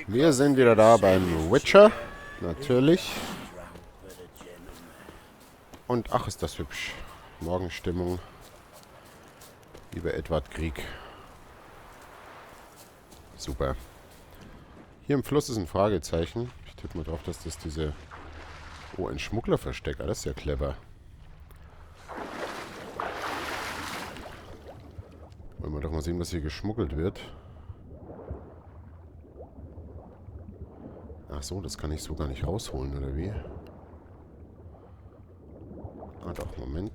Wir sind wieder da beim Witcher. Natürlich. Und ach, ist das hübsch. Morgenstimmung. Lieber Edward Krieg. Super. Hier im Fluss ist ein Fragezeichen. Ich tippe mal drauf, dass das diese... Oh, ein Schmugglerversteck. Das ist ja clever. Wollen wir doch mal sehen, was hier geschmuggelt wird. Ach so, das kann ich so gar nicht rausholen, oder wie? Ah doch, Moment.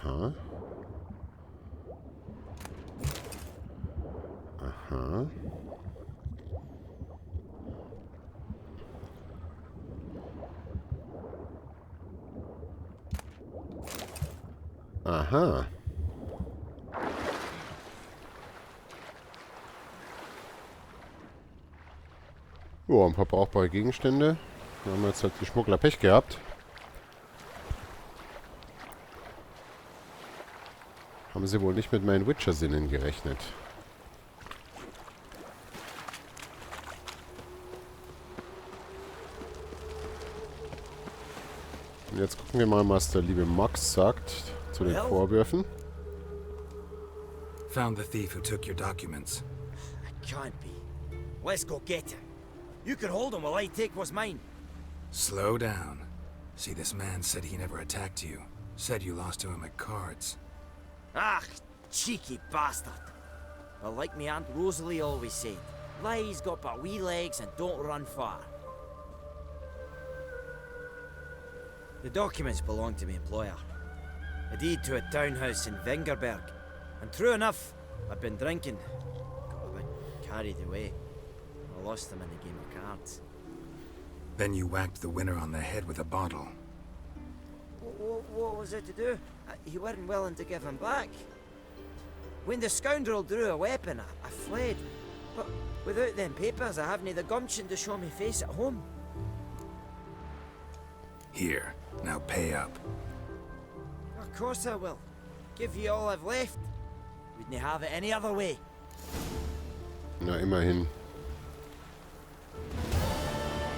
Aha. Aha. Aha. Jo, ein paar brauchbare Gegenstände. Da haben wir jetzt halt die Schmuggler Pech gehabt. Haben sie wohl nicht mit meinen Witcher-Sinnen gerechnet. Und jetzt gucken wir mal, was der liebe Max sagt zu den Vorwürfen. Found the thief who took your documents. It can't be. Let's go get him. You can hold him while I take what's mine. Slow down. See, this man said he never attacked you. Said you lost to him at cards. Ah, cheeky bastard. Well, like me Aunt Rosalie always said, lies got but wee legs and don't run far. The documents belong to my employer. A deed to a townhouse in Vingerberg. And true enough, I'd been drinking. Got a bit carried away. I lost them in a game of cards. Then you whacked the winner on the head with a bottle. What was it to do? You weren't willing to give him back. When the scoundrel drew a weapon, I fled. But without them papers, I haven't the gumption to show me face at home. Here, now pay up. Of course I will. Give you all I've left. Wouldn't have it any other way. Na, immerhin.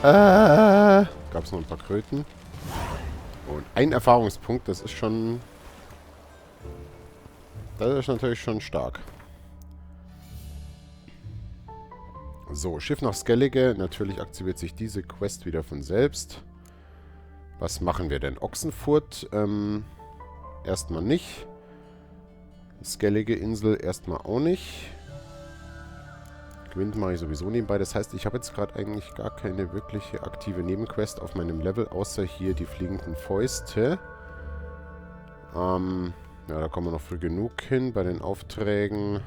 Gab's noch ein paar Kröten. Und ein Erfahrungspunkt, das ist schon... Das ist natürlich schon stark. So, Schiff nach Skellige. Natürlich aktiviert sich diese Quest wieder von selbst. Was machen wir denn? Ochsenfurt erstmal nicht. Skellige Insel erstmal auch nicht. Wind mache ich sowieso nebenbei. Das heißt, ich habe jetzt gerade eigentlich gar keine wirkliche aktive Nebenquest auf meinem Level, außer hier die fliegenden Fäuste. Ja, da kommen wir noch früh genug hin bei den Aufträgen.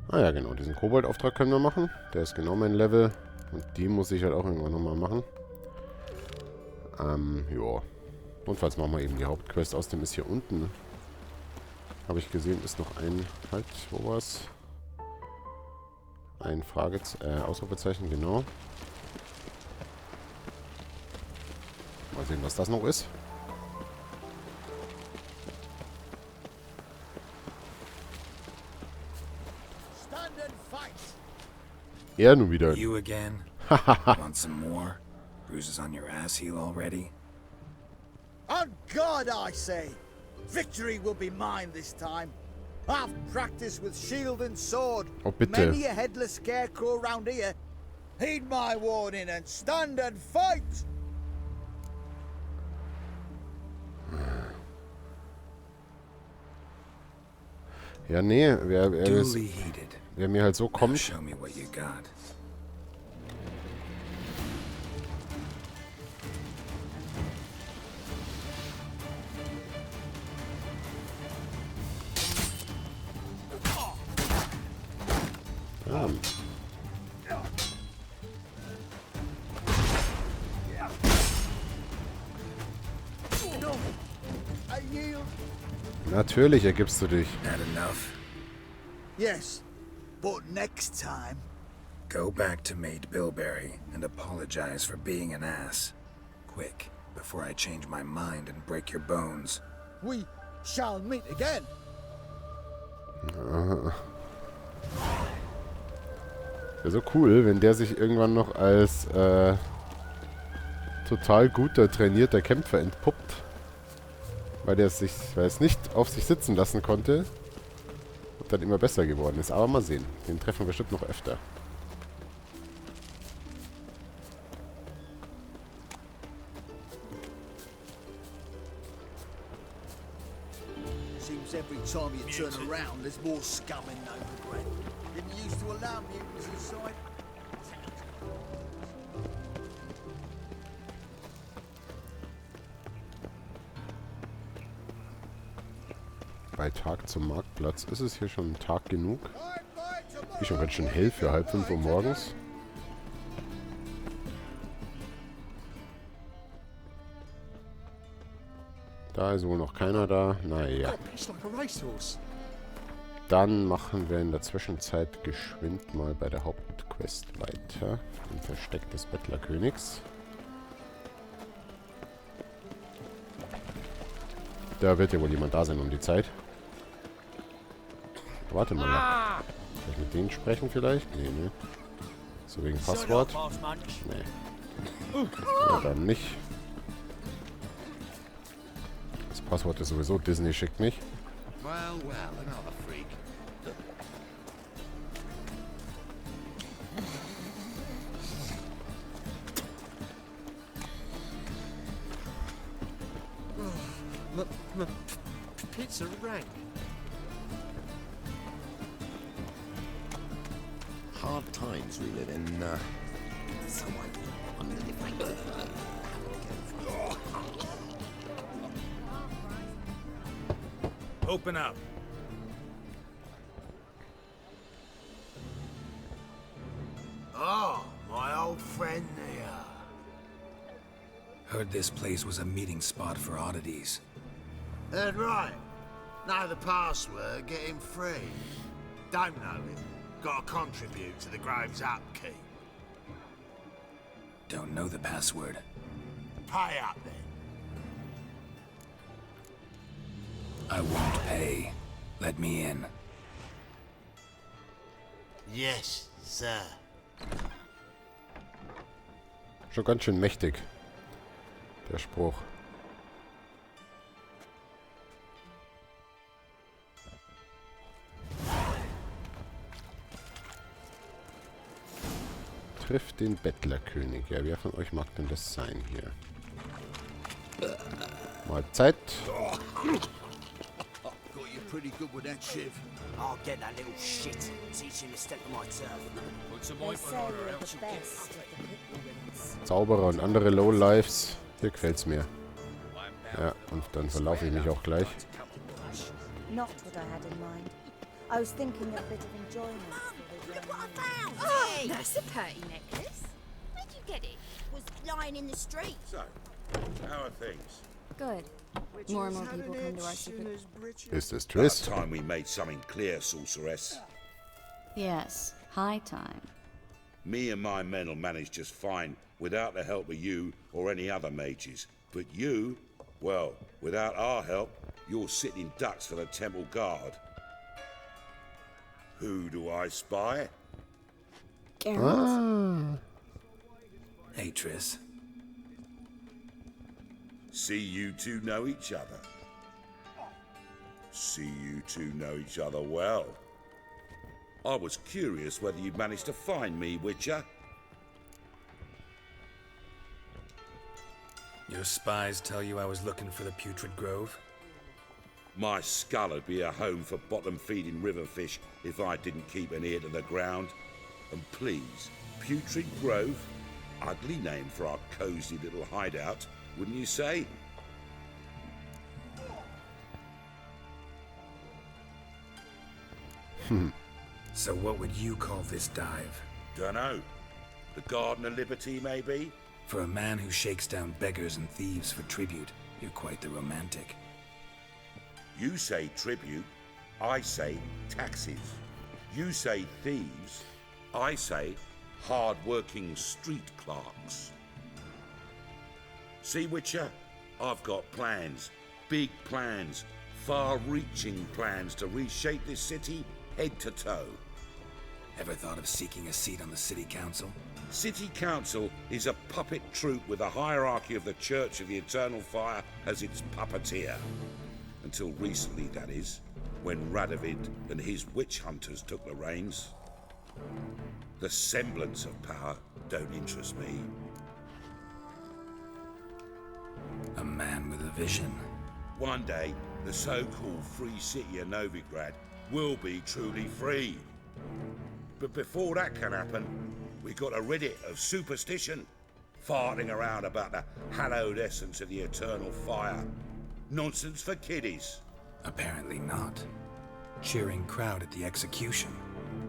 Ah ja, genau, diesen Kobold-Auftrag können wir machen. Der ist genau mein Level. Und die muss ich halt auch irgendwann nochmal machen. Ja. Notfalls machen wir eben die Hauptquest. Außerdem ist hier unten, habe ich gesehen, ist noch ein... Halt, wo war's? Ein Ausrufezeichen, genau. Mal sehen, was das noch ist. Ja, nun wieder. You again? Want some more? Bruises on your ass heel already? On God, I say! Victory will be mine this time. I've practiced with shield and sword. Oh, bitte. Many a headless scarecrow round here. Heed my warning and stand and fight! Ja, nee, wer mir halt so kommt... Show me what you got. Natürlich ergibst du dich. Not enough. Yes, but next time. Go back to Maid Bilberry and apologize for being an ass. Quick, before I change my mind and break your bones. We shall meet again. Wäre so cool, wenn der sich irgendwann noch als total guter, trainierter Kämpfer entpuppt. Weil er es nicht auf sich sitzen lassen konnte. Und dann immer besser geworden ist. Aber mal sehen. Den treffen wir bestimmt noch öfter. Seems every time you turn around, there's more scum in Novigrad. Didn't used to allow mutants inside. Bei Tag zum Marktplatz. Ist es hier schon Tag genug? Ist schon ganz schön hell für 4:30 Uhr morgens. Da ist wohl noch keiner da. Naja. Dann machen wir in der Zwischenzeit geschwind mal bei der Hauptquest weiter. Im Versteck des Bettlerkönigs. Da wird ja wohl jemand da sein um die Zeit. Warte mal. Kann ich mit denen sprechen vielleicht? Nee, ne. So wegen Passwort? Nee. Ja, dann nicht. Das Passwort ist sowieso Disney schickt mich. Pizza rank. Hard times we live in. Someone uninvited. Open up. Oh, my old friend here. Heard this place was a meeting spot for oddities. Heard right. Know the password, get him free. Don't know it. Gotta contribute to the Grove's upkeep. Don't know the password. Pay up then. I won't pay. Let me in. Yes, sir. Schon ganz schön mächtig. Der Spruch. Trifft den Bettlerkönig. Ja, wer von euch mag denn das sein hier? Mahlzeit. Got you pretty good with that shiv. I'll get that little shit. Teach him to step on my turf. They say you're the best of the pigwidgeons. Zauberer und andere Lowlifes. Hier gefällt's mir. Ja, und dann verlaufe ich mich auch gleich. Not what I had in mind. I was thinking a bit of enjoyment for the young man. Oh, that's a pretty necklace. Where'd you get it? Was lying in the street. So, how are things? Good. More and more people come to our secret. Ist es About Triss? time we made something clear, sorceress. Yes, high time. Me and my men will manage just fine without the help of you or any other mages. But you, well, without our help, you're sitting ducks for the temple guard. Who do I spy? Geralt. Hey, Triss. See you two know each other. See you two know each other well. I was curious whether you'd managed to find me, Witcher. Your spies tell you I was looking for the Putrid Grove? My skull would be a home for bottom-feeding river fish if I didn't keep an ear to the ground. And please, Putrid Grove? Ugly name for our cosy little hideout, wouldn't you say? So what would you call this dive? Dunno. The Garden of Liberty, maybe? For a man who shakes down beggars and thieves for tribute, you're quite the romantic. You say tribute, I say taxes. You say thieves, I say hard-working street clerks. See, Witcher, I've got plans, big plans, far-reaching plans to reshape this city head to toe. Ever thought of seeking a seat on the city council? City Council is a puppet troupe with a hierarchy of the Church of the Eternal Fire as its puppeteer. Until recently, that is, when Radovid and his witch hunters took the reins. The semblance of power don't interest me. A man with a vision. One day, the so-called free city of Novigrad will be truly free. But before that can happen, we got to rid it of superstition, farting around about the hallowed essence of the eternal fire. Nonsense for kiddies. Apparently not. Cheering crowd at the execution.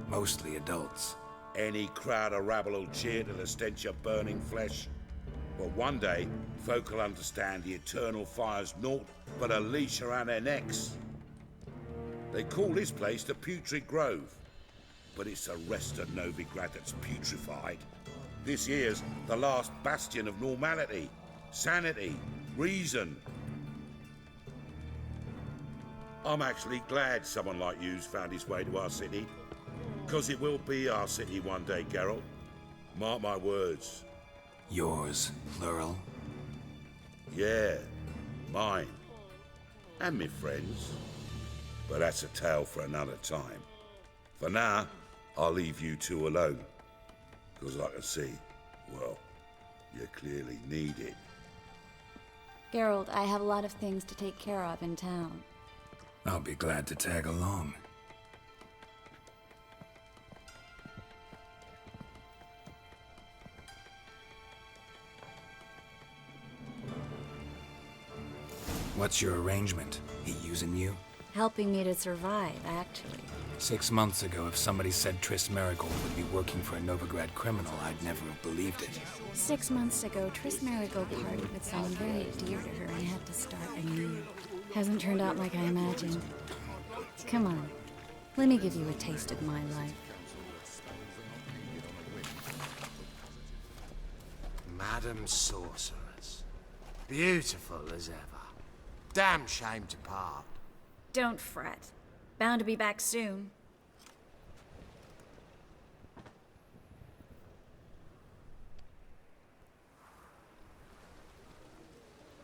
Mostly adults. Any crowd of rabble will cheer to the stench of burning flesh. But one day, folk will understand the eternal fire's naught but a leash around their necks. They call this place the Putrid Grove, but it's the rest of Novigrad that's putrefied. This here's the last bastion of normality, sanity, reason. I'm actually glad someone like you's found his way to our city, because it will be our city one day, Geralt. Mark my words. Yours, plural? Yeah, mine. And me friends. But that's a tale for another time. For now, I'll leave you two alone. Because I can see, well, you clearly need it. Geralt, I have a lot of things to take care of in town. I'll be glad to tag along. What's your arrangement? He using you? Helping me to survive, actually. 6 months ago, if somebody said Triss Merigold would be working for a Novigrad criminal, I'd never have believed it. 6 months ago, Triss Merigold partied with someone very dear to her and had to start anew. Hasn't turned out like I imagined. Come on, let me give you a taste of my life. Madam Sorceress. Beautiful as ever. Damn shame to part. Don't fret. Bound to be back soon.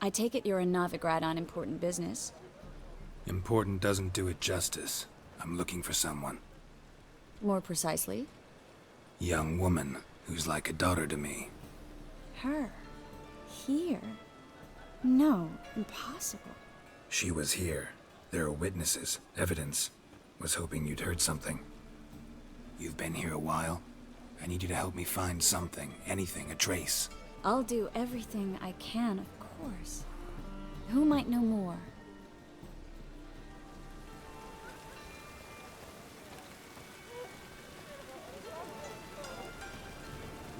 I take it you're in Novigrad on important business. Important doesn't do it justice. I'm looking for someone. More precisely? Young woman who's like a daughter to me. Her? Here? No, impossible. She was here. There are witnesses, evidence. Was hoping you'd heard something. You've been here a while. I need you to help me find something, anything, a trace. I'll do everything I can, of course. Who might know more?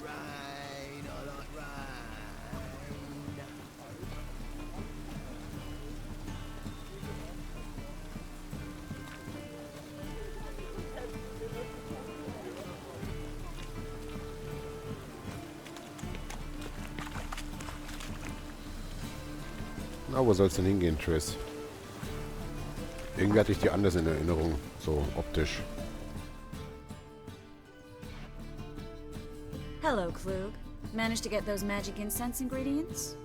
Rain, I like rain. Na, wo soll's denn hingehen, Triss? Irgendwie hatte ich die anders in Erinnerung, so optisch. Hello, Klug. Managed to get those magic incense ingredients?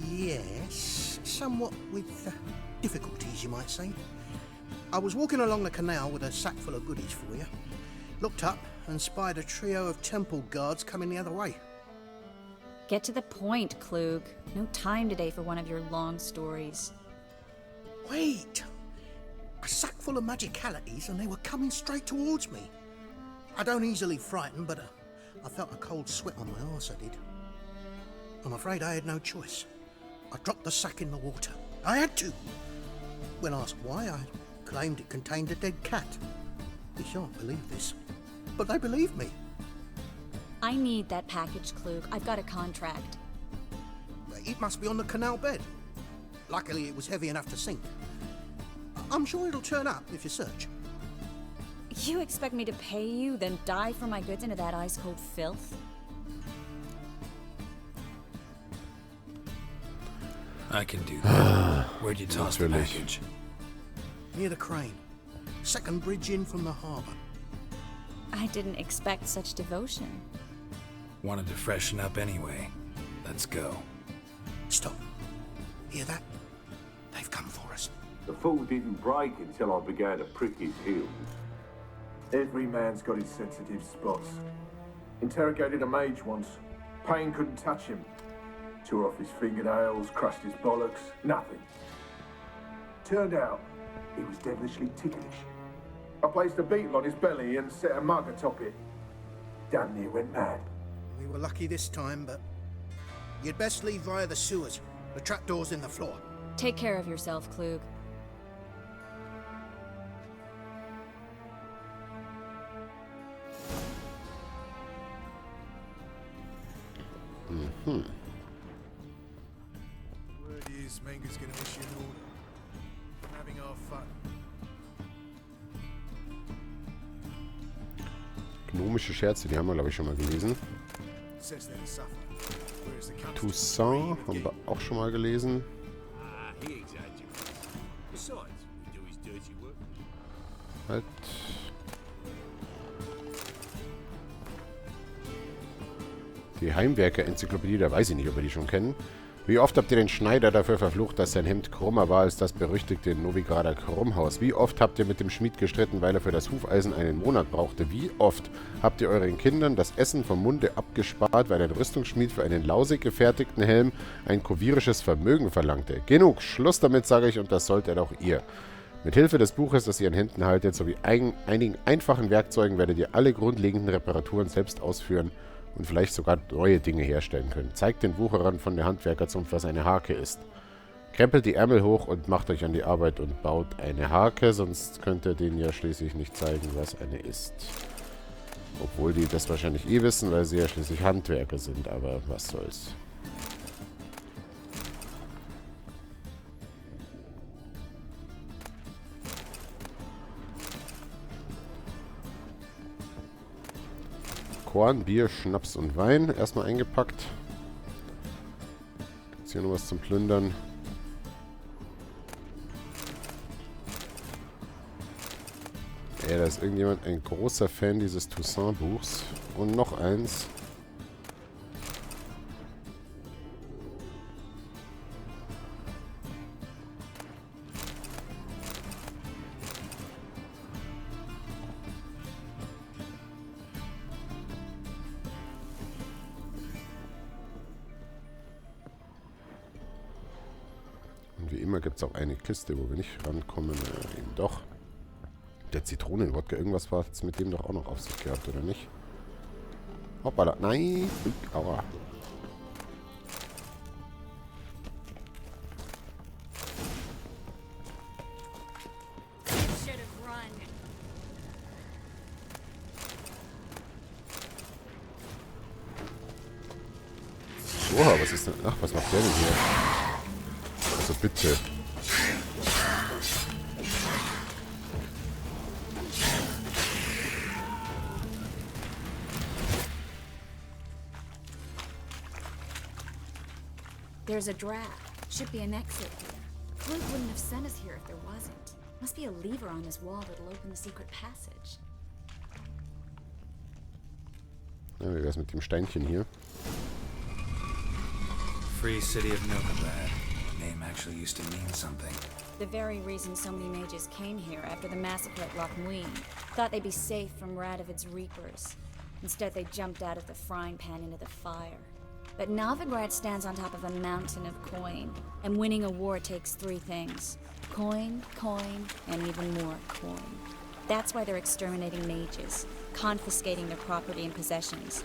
Yes, somewhat with difficulties, you might say. I was walking along the canal with a sack full of goodies for you. Looked up and spied a trio of temple guards coming the other way. Get to the point, Klug. No time today for one of your long stories. Wait! A sack full of magicalities and they were coming straight towards me. I don't easily frighten, but I felt a cold sweat on my arse, I did. I'm afraid I had no choice. I dropped the sack in the water. I had to. When asked why, I claimed it contained a dead cat. You shan't believe this, but they believed me. I need that package, Klug. I've got a contract. It must be on the canal bed. Luckily, it was heavy enough to sink. I'm sure it'll turn up if you search. You expect me to pay you, then dive for my goods into that ice-cold filth? I can do that. Where'd you toss the Natürlich. package? Near the crane. Second bridge in from the harbour. I didn't expect such devotion. Wanted to freshen up anyway. Let's go. Stop. Hear that? They've come for us. The fall didn't break until I began to prick his heels. Every man's got his sensitive spots. Interrogated a mage once. Pain couldn't touch him. Tore off his fingernails, crushed his bollocks, nothing. Turned out, he was devilishly ticklish. I placed a beetle on his belly and set a mug atop it. Damn near went mad. We were lucky this time, but you'd best leave via the sewers. The trapdoor's in the floor. Take care of yourself, Klug. Mhm. Word is, Manga's gonna issue an order. We're having our fun. Gnomische Scherze, die haben wir, glaube ich, schon mal gelesen. Says they're to suffer. Whereas the country's Toussaint haben wir auch schon mal gelesen. He exaggerates. Besides, we do his dirty work. Halt. Die Heimwerker-Enzyklopädie, da weiß ich nicht, ob wir die schon kennen. Wie oft habt ihr den Schneider dafür verflucht, dass sein Hemd krummer war als das berüchtigte Novigrader Krummhaus? Wie oft habt ihr mit dem Schmied gestritten, weil er für das Hufeisen einen Monat brauchte? Wie oft habt ihr euren Kindern das Essen vom Munde abgespart, weil ein Rüstungsschmied für einen lausig gefertigten Helm ein kovirisches Vermögen verlangte? Genug, Schluss damit, sage ich, und das solltet auch ihr. Mit Hilfe des Buches, das ihr in Händen haltet, sowie einigen einfachen Werkzeugen werdet ihr alle grundlegenden Reparaturen selbst ausführen und vielleicht sogar neue Dinge herstellen können. Zeigt den Wucherern von der Handwerkerzunft, was eine Hake ist. Krempelt die Ärmel hoch und macht euch an die Arbeit und baut eine Hake, sonst könnt ihr denen ja schließlich nicht zeigen, was eine ist. Obwohl die das wahrscheinlich eh wissen, weil sie ja schließlich Handwerker sind, aber was soll's. Korn, Bier, Schnaps und Wein. Erstmal eingepackt. Gibt's hier noch was zum Plündern? Ey, da ist irgendjemand ein großer Fan dieses Toussaint-Buchs. Und noch eins. Wie immer gibt es auch eine Kiste, wo wir nicht rankommen. Eben doch. Der Zitronenwodka, irgendwas war jetzt mit dem doch auch noch auf sich gehabt, oder nicht? Hoppala, nein! Aua. Oha, was ist denn? Ach, was macht der denn hier? Also bitte. There's a draft. Should be an exit here. Klug wouldn't have sent us here if there wasn't. Must be a lever on this wall that'll open the secret passage. Ja, wie wär's mit dem Steinchen hier? Free city of Novigrad. Name actually used to mean something. The very reason so many mages came here after the massacre at Loch Muin. Thought they'd be safe from Radovid's reapers. Instead, they jumped out of the frying pan into the fire. But Novigrad stands on top of a mountain of coin, and winning a war takes three things. Coin, coin, and even more coin. That's why they're exterminating mages, confiscating their property and possessions.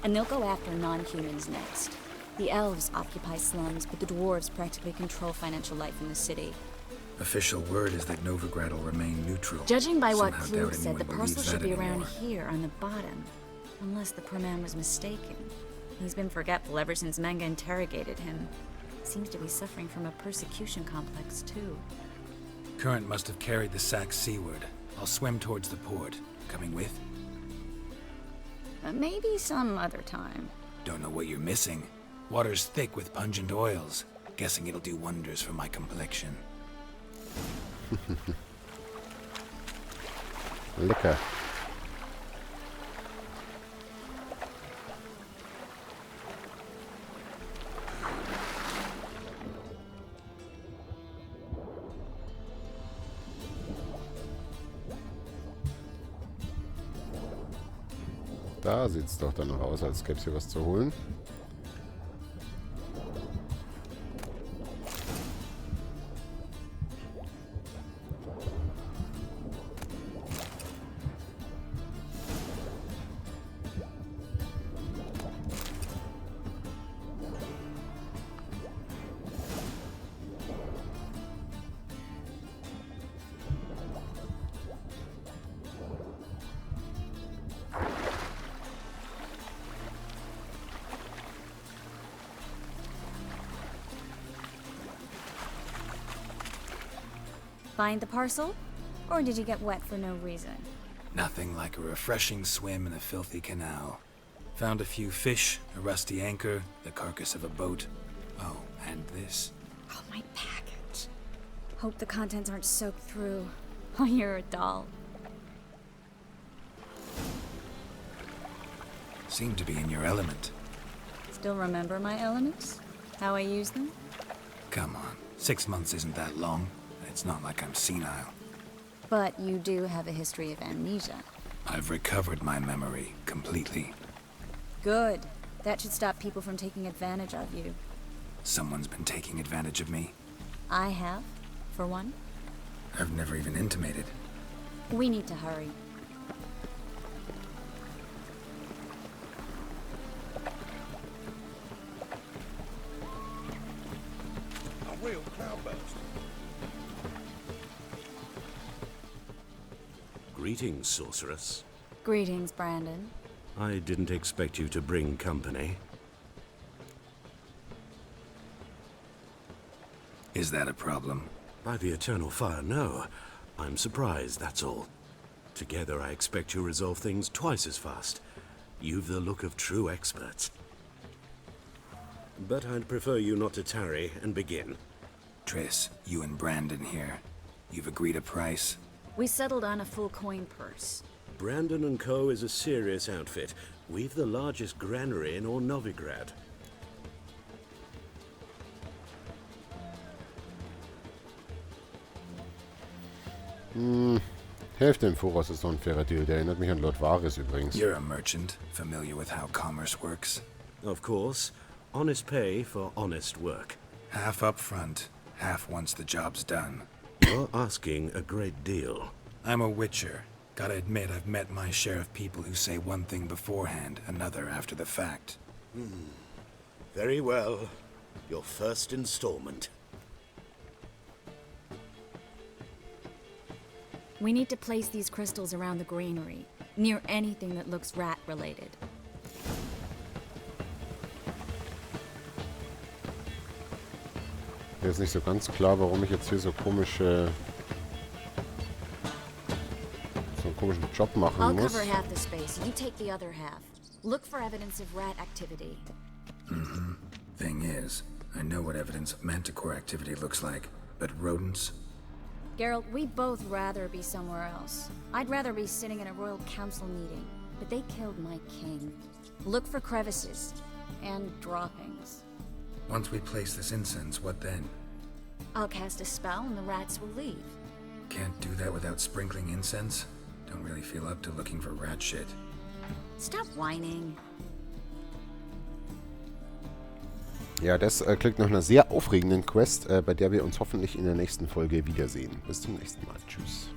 And they'll go after non-humans next. The elves occupy slums, but the dwarves practically control financial life in the city. Official word is that Novigrad will remain neutral. Judging by what Somehow Klug doubt said, the anyone parcel believes should that be around anymore. here on the bottom. Unless the poor man was mistaken. He's been forgetful ever since Manga interrogated him. Seems to be suffering from a persecution complex, too. Current must have carried the sack seaward. I'll swim towards the port. Coming with? Maybe some other time. Don't know what you're missing. Water's thick with pungent oils. Guessing it'll do wonders for my complexion. Lecker. Da sieht es doch danach aus, als gäbe es hier was zu holen. Find the parcel? Or did you get wet for no reason? Nothing like a refreshing swim in a filthy canal. Found a few fish, a rusty anchor, the carcass of a boat. Oh, and this. Oh, my package. Hope the contents aren't soaked through. Oh, you're a doll. Seem to be in your element. Still remember my elements? How I use them? Come on, 6 months isn't that long. It's not like I'm senile. But you do have a history of amnesia. I've recovered my memory completely. Good. That should stop people from taking advantage of you. Someone's been taking advantage of me. I have, for one. I've never even intimated. We need to hurry. A real cloudburst. Greetings, sorceress. Greetings, Brandon. I didn't expect you to bring company. Is that a problem? By the eternal fire, no. I'm surprised, that's all. Together, I expect you resolve things twice as fast. You've the look of true experts. But I'd prefer you not to tarry and begin. Triss, you and Brandon here. You've agreed a price? We settled on a full coin purse. Brandon & Co. is a serious outfit. We've the largest granary in all Novigrad. Hälfte im Voraus ist noch ein fairer Deal. Der erinnert mich an Lord Varys übrigens. You're a merchant, familiar with how commerce works? Of course. Honest pay for honest work. Half up front, half once the job's done. You're asking a great deal. I'm a witcher. Gotta admit, I've met my share of people who say one thing beforehand, another after the fact. Very well. Your first installment. We need to place these crystals around the granary, near anything that looks rat-related. Mir ist nicht so ganz klar, warum ich jetzt hier so einen komischen Job machen I'll muss. cover half the space. You take the other half. Look for evidence of rat activity. Thing is, I know what evidence of manticore activity looks like, but rodents? Geralt, we'd both rather be somewhere else. I'd rather be sitting in a royal council meeting, but they killed my king. Look for crevices and droppings. Once we place this incense, what then? I'll cast a spell and the rats will leave. Can't do that without sprinkling incense? Don't really feel up to looking for rat shit. Stop whining. Ja, das klingt nach einer sehr aufregenden Quest, bei der wir uns hoffentlich in der nächsten Folge wiedersehen. Bis zum nächsten Mal. Tschüss.